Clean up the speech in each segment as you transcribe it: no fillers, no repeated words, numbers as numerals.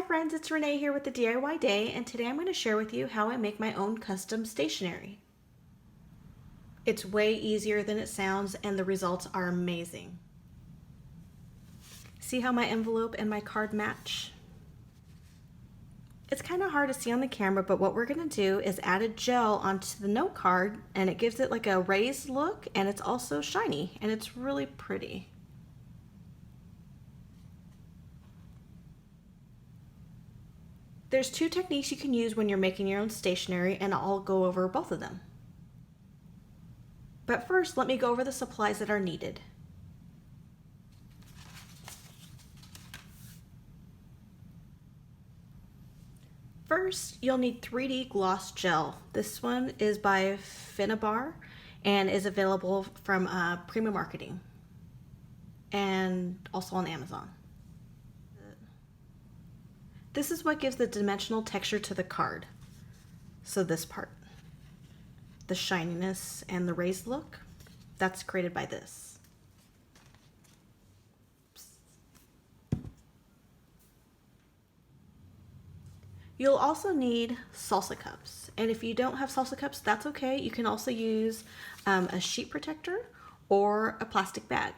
friends, it's Renee here with the DIY Day, and today I'm going to share with you how I make my own custom stationery. It's way easier than it sounds and the results are amazing. See how my envelope and my card match? It's kind of hard to see on the camera, but what we're going to do is add a gel onto the note card, and it gives it like a raised look, and it's also shiny, and it's really pretty. There's two techniques you can use when you're making your own stationery, and I'll go over both of them. But first, let me go over the supplies that are needed. First, you'll need 3D gloss gel. This one is by Finnabar and is available from Prima Marketing and also on Amazon. This is what gives the dimensional texture to the card. So this part, the shininess and the raised look, that's created by this. You'll also need salsa cups, and if you don't have salsa cups, that's okay. You can also use a sheet protector or a plastic bag.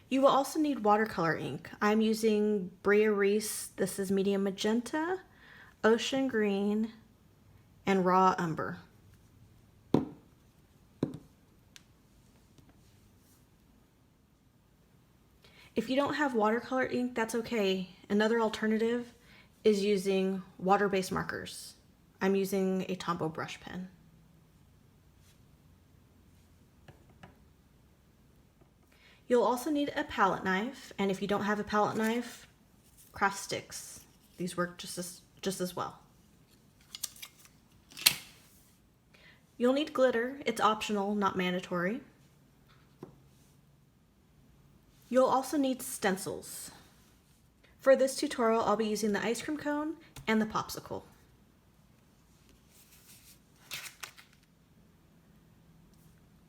You will also need watercolor ink. I'm using Bria Reese. This is medium magenta, ocean green, and raw umber. If you don't have watercolor ink, that's okay. Another alternative is using water-based markers. I'm using a Tombow brush pen. You'll also need a palette knife, and if you don't have a palette knife, craft sticks. These work just as well. You'll need glitter. It's optional, not mandatory. You'll also need stencils. For this tutorial, I'll be using the ice cream cone and the popsicle.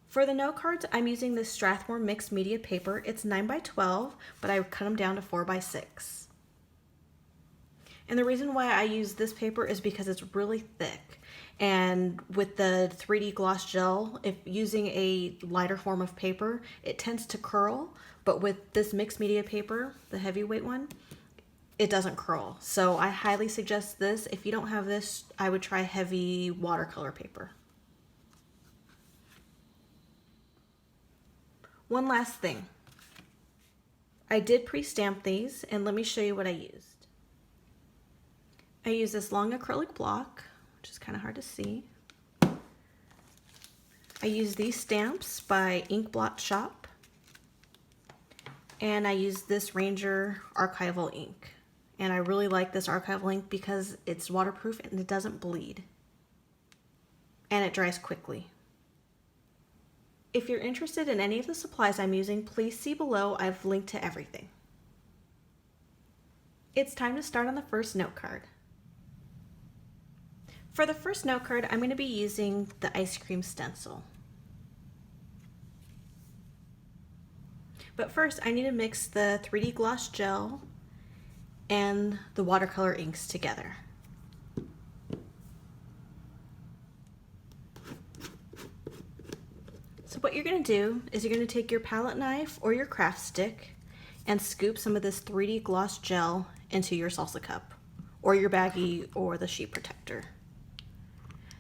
For the note cards, I'm using this Strathmore mixed media paper. It's 9 by 12, but I cut them down to 4 by 6. And the reason why I use this paper is because it's really thick. And with the 3D gloss gel, if using a lighter form of paper, it tends to curl. But with this mixed media paper, the heavyweight one, it doesn't curl. So I highly suggest this. If you don't have this, I would try heavy watercolor paper. One last thing. I did pre-stamp these, and let me show you what I used. I used this long acrylic block, which is kind of hard to see. I used these stamps by Ink Blot Shop. And I used this Ranger archival ink. And I really like this archival ink because it's waterproof and it doesn't bleed. And it dries quickly. If you're interested in any of the supplies I'm using, please see below. I've linked to everything. It's time to start on the first note card. For the first note card, I'm going to be using the ice cream stencil. But first, I need to mix the 3D gloss gel and the watercolor inks together. So what you're going to do is you're going to take your palette knife or your craft stick and scoop some of this 3D gloss gel into your salsa cup or your baggie or the sheet protector.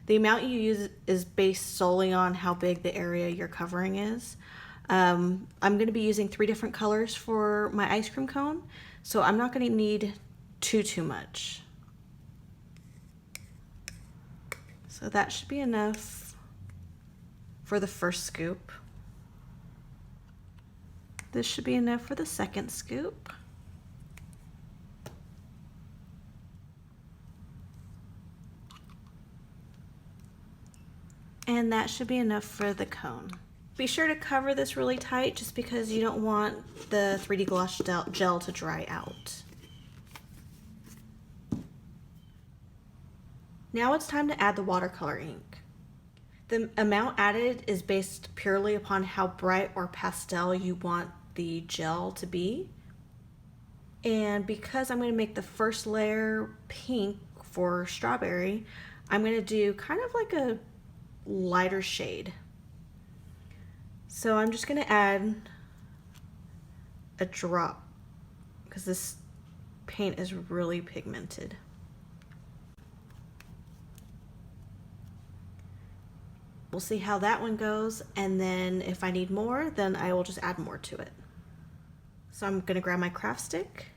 The amount you use is based solely on how big the area you're covering is. I'm going to be using 3 different colors for my ice cream cone, so I'm not going to need too much. So that should be enough for the first scoop. This should be enough for the second scoop. And that should be enough for the cone. Be sure to cover this really tight just because you don't want the 3D gloss gel to dry out. Now it's time to add the watercolor ink. The amount added is based purely upon how bright or pastel you want the gel to be. And because I'm going to make the first layer pink for strawberry, I'm going to do kind of like a lighter shade. So I'm just going to add a drop because this paint is really pigmented. We'll see how that one goes, and then if I need more, then I will just add more to it. So I'm going to grab my craft stick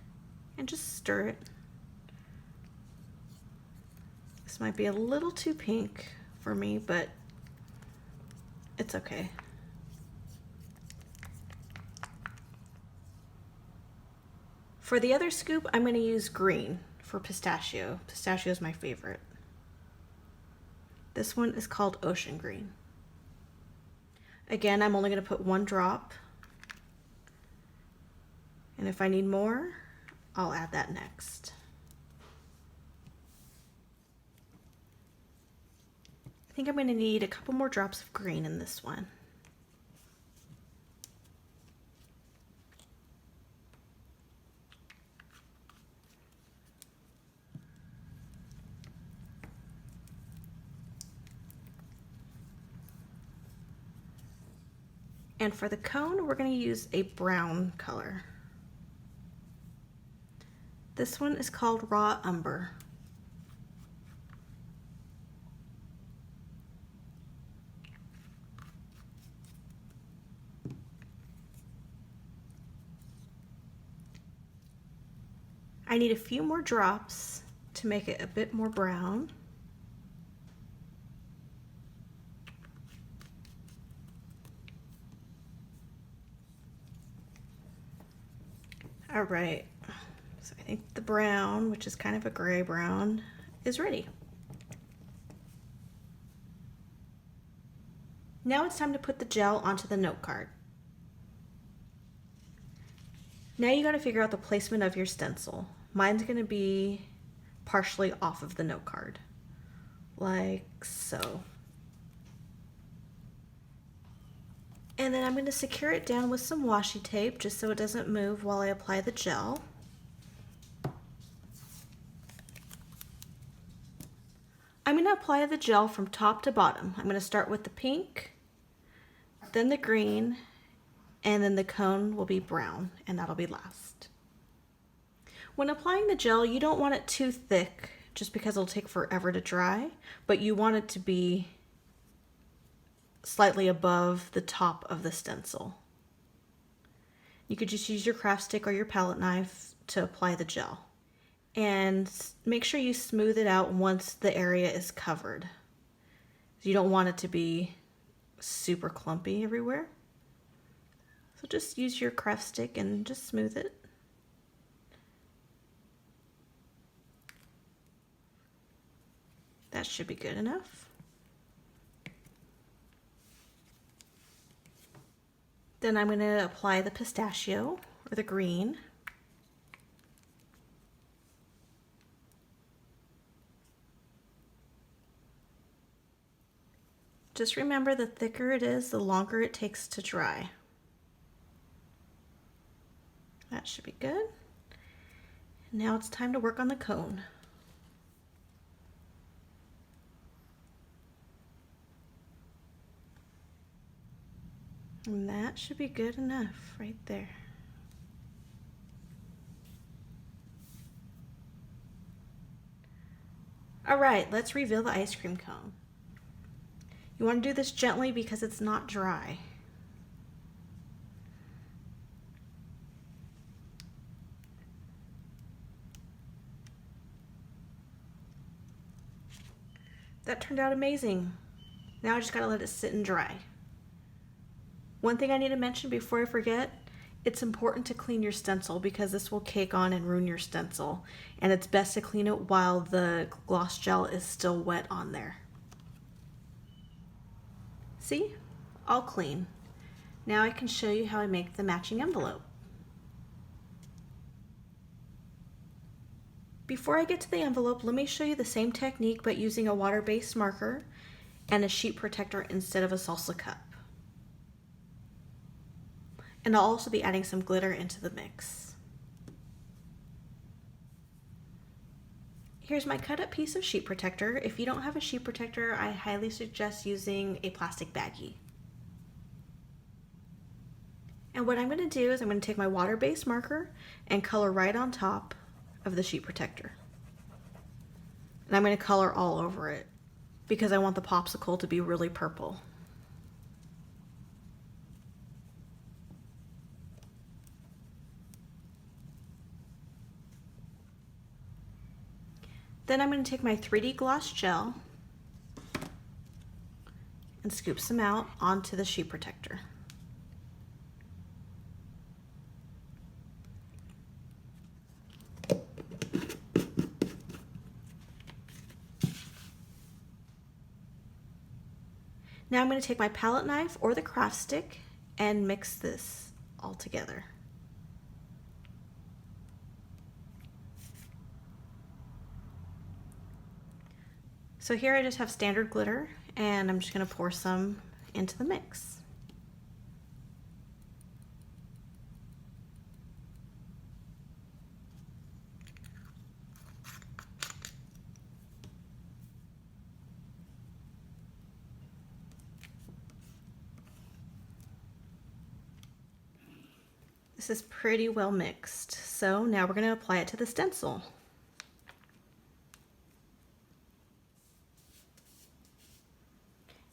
and just stir it. This might be a little too pink for me, but it's okay. For the other scoop, I'm going to use green for pistachio. Pistachio is my favorite. This one is called Ocean Green. Again, I'm only going to put one drop. And if I need more, I'll add that next. I think I'm going to need a couple more drops of green in this one. And for the cone, we're going to use a brown color. This one is called Raw Umber. I need a few more drops to make it a bit more brown. All right, so I think the brown, which is kind of a gray brown, is ready. Now it's time to put the gel onto the note card. Now you got to figure out the placement of your stencil. Mine's going to be partially off of the note card, like so. And then I'm going to secure it down with some washi tape just so it doesn't move while I apply the gel. I'm going to apply the gel from top to bottom. I'm going to start with the pink, then the green, and then the cone will be brown, and that'll be last. When applying the gel, you don't want it too thick just because it'll take forever to dry, but you want it to be slightly above the top of the stencil. You could just use your craft stick or your palette knife to apply the gel. And make sure you smooth it out once the area is covered. You don't want it to be super clumpy everywhere. So just use your craft stick and just smooth it. That should be good enough. Then I'm going to apply the pistachio, or the green. Just remember, the thicker it is, the longer it takes to dry. That should be good. Now it's time to work on the cone. And that should be good enough right there. All right, let's reveal the ice cream cone. You want to do this gently because it's not dry. That turned out amazing. Now I just gotta let it sit and dry. One thing I need to mention before I forget, it's important to clean your stencil because this will cake on and ruin your stencil. And it's best to clean it while the gloss gel is still wet on there. See? All clean. Now I can show you how I make the matching envelope. Before I get to the envelope, let me show you the same technique but using a water-based marker. and a sheet protector instead of a salsa cup. And I'll also be adding some glitter into the mix. Here's my cut up piece of sheet protector. If you don't have a sheet protector, I highly suggest using a plastic baggie. And what I'm going to do is I'm going to take my water-based marker and color right on top of the sheet protector. And I'm going to color all over it because I want the popsicle to be really purple. Then I'm going to take my 3D gloss gel and scoop some out onto the sheet protector. Now I'm going to take my palette knife or the craft stick and mix this all together. So here I just have standard glitter and I'm just going to pour some into the mix. This is pretty well mixed. So now we're going to apply it to the stencil.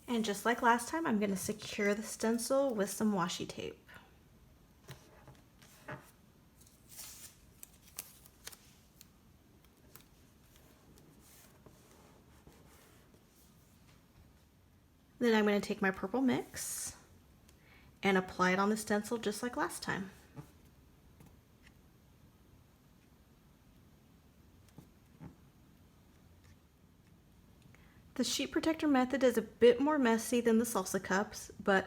And just like last time, I'm going to secure the stencil with some washi tape. Then I'm going to take my purple mix and apply it on the stencil just like last time. The sheet protector method is a bit more messy than the salsa cups, but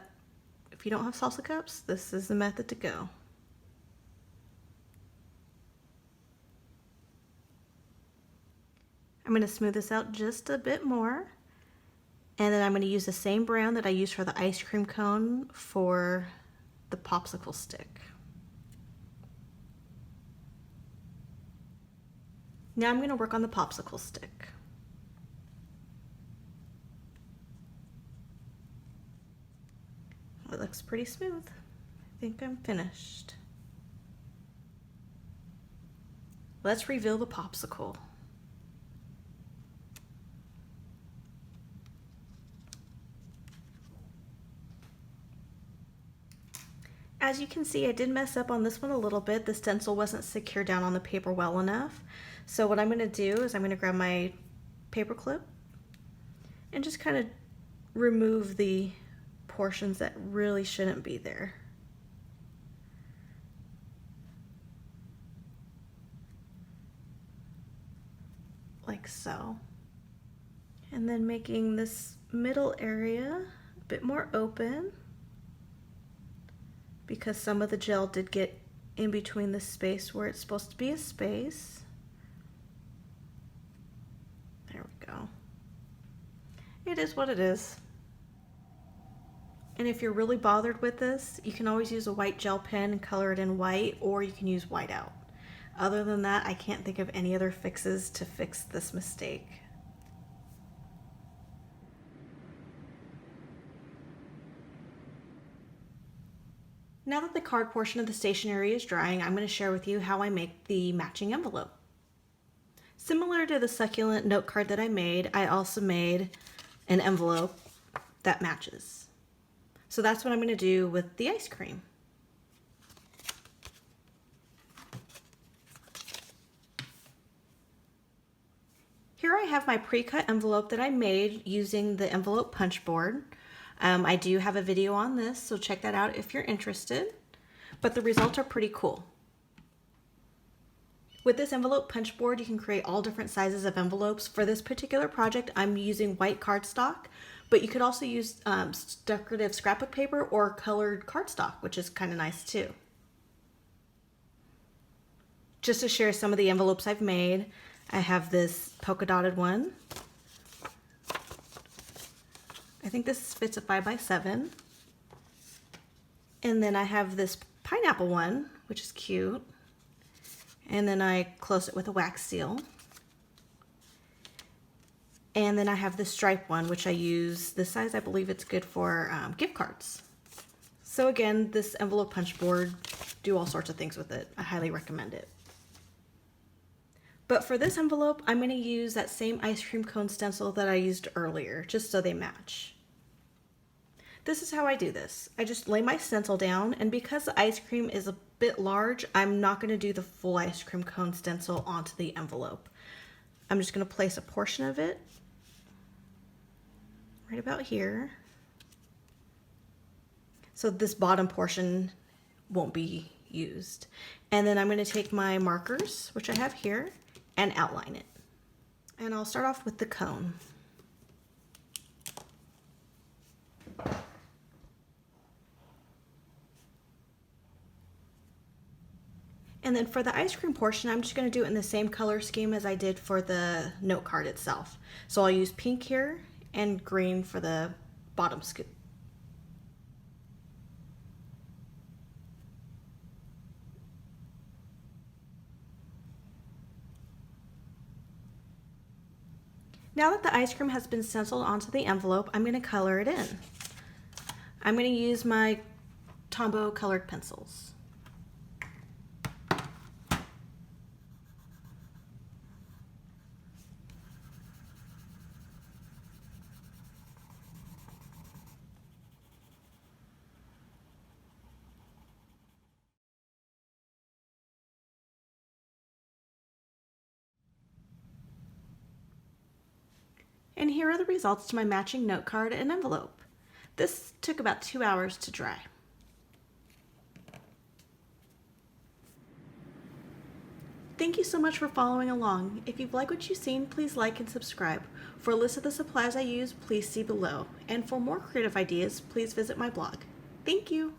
if you don't have salsa cups, this is the method to go. I'm going to smooth this out just a bit more, and then I'm going to use the same brown that I used for the ice cream cone for the popsicle stick. Now I'm going to work on the popsicle stick. It looks pretty smooth. I think I'm finished. Let's reveal the popsicle. As you can see, I did mess up on this one a little bit. The stencil wasn't secure down on the paper well enough. So what I'm going to do is I'm going to grab my paper clip and just kind of remove the portions that really shouldn't be there. Like so. And then making this middle area a bit more open because some of the gel did get in between the space where it's supposed to be a space. There we go. It is what it is. And if you're really bothered with this, you can always use a white gel pen and color it in white, or you can use whiteout. Other than that, I can't think of any other fixes to fix this mistake. Now that the card portion of the stationery is drying, I'm going to share with you how I make the matching envelope. Similar to the succulent note card that I made, I also made an envelope that matches. So that's what I'm going to do with the ice cream. Here I have my pre-cut envelope that I made using the envelope punch board. I do have a video on this, so check that out if you're interested. But the results are pretty cool. With this envelope punch board, you can create all different sizes of envelopes. For this particular project, I'm using white cardstock, but you could also use decorative scrapbook paper or colored cardstock, which is kind of nice too. Just to share some of the envelopes I've made, I have this polka dotted one. I think this fits a 5x7. And then I have this pineapple one, which is cute. And then I close it with a wax seal. And then I have this stripe one, which I use this size. I believe it's good for gift cards. So again, this envelope punch board, do all sorts of things with it. I highly recommend it. But for this envelope, I'm going to use that same ice cream cone stencil that I used earlier, just so they match. This is how I do this. I just lay my stencil down, and because the ice cream is a bit large, I'm not going to do the full ice cream cone stencil onto the envelope. I'm just going to place a portion of it right about here. So this bottom portion won't be used. And then I'm going to take my markers, which I have here, and outline it. And I'll start off with the cone. And then for the ice cream portion, I'm just going to do it in the same color scheme as I did for the note card itself. So I'll use pink here and green for the bottom scoop. Now that the ice cream has been stenciled onto the envelope, I'm going to color it in. I'm going to use my Tombow colored pencils. And here are the results to my matching note card and envelope. This took about 2 hours to dry. Thank you so much for following along. If you've liked what you've seen, please like and subscribe. For a list of the supplies I use, please see below. And for more creative ideas, please visit my blog. Thank you.